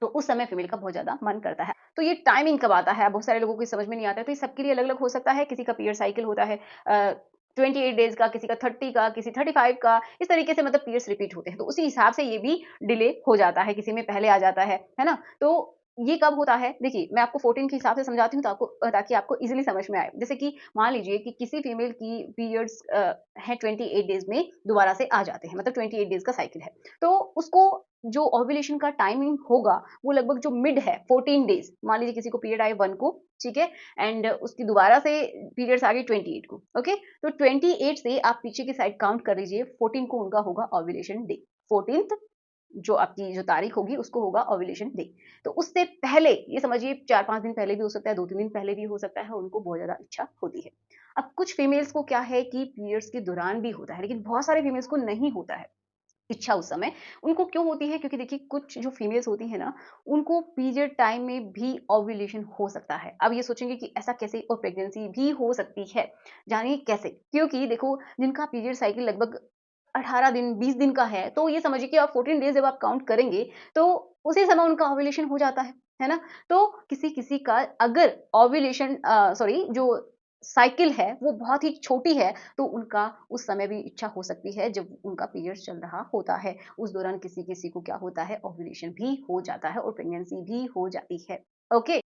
तो उस समय फीमेल का बहुत ज़्यादा मन करता है। तो ये टाइमिंग कब आता है, बहुत सारे लोगों को समझ में नहीं आता है, तो ये सबके लिए अलग-अलग हो सकता है। किसी का पीरियड साइकिल होता है 28 डेज़ का, किसी का 30 का, किसी 35 का, इस तरीके से मतलब पीरियड्स रिपीट होते हैं। तो उसी हिसाब से ये भी डिले हो जाता है, किसी में पहले आ जाता है ना? तो ये कब होता है? देखिए, मैं आपको 14 के हिसाब से समझाती हूँ ताकि आपको ईज़िली समझ में आए। जैसे कि मान लीजिए कि किसी फीमेल की पीरियड्स हैं 28 डेज़ में दोबारा से आ जाते हैं, मतलब 28 डेज़ का साइकिल है। तो उसको जो ओव्यूलेशन का टाइमिंग होगा, वो लगभग जो मिड है 14 डेज़, मान लीजिए किसी को पीरियड आए 1 को, ठीक है? एंड उसकी दोबारा से पीरियड्स आ गई 28 को, ओके? तो 28 से आप पीछे की साइड काउंट कर लीजिए, 14 को उनका होगा ओव्यूलेशन डे। 14th जो आपकी जो तारीख होगी उसको होगा ओव्यूलेशन डे। तो उससे पहले ये समझिए 4-5 दिन पहले भी हो सकता है, 2-3 दिन पहले भी हो सकता है, उनको बहुत ज़्यादा इच्छा होती है। अब कुछ फीमेल्स को क्या है कि पीरियड्स के दौरान भी होता है, लेकिन बहुत सारे फीमेल्स को नहीं होता है। इच्छा उस समय, उनको क्यों होती है? क्योंकि देखिए कुछ जो फीमेल्स होती हैं ना, उनको पीरियड टाइम में भी ओव्यूलेशन हो सकता है। अब ये सोचेंगे कि ऐसा कैसे और प्रेगनेंसी भी हो सकती है। जानिए कैसे? क्योंकि देखो जिनका पीरियड साइकिल लगभग 18 दिन, 20 दिन का है, तो ये समझिए कि आप 14 डेज़ जब आप काउंट करेंगे, तो उसी समय उनका ओव्यूलेशन हो जाता है ना? तो किसी-किसी का अगर ओव्यूलेशन सॉरी जो साइकिल है, वो बहुत ही छोटी है, तो उनका उस समय भी इच्छा हो सकती है जब उनका पीरियड्स चल रहा होता है। उस दौरान किसी-किसी को क्या होता है ओव्यूलेशन भी हो जाता है और प्रेगनेंसी भी हो जाती है। ओके?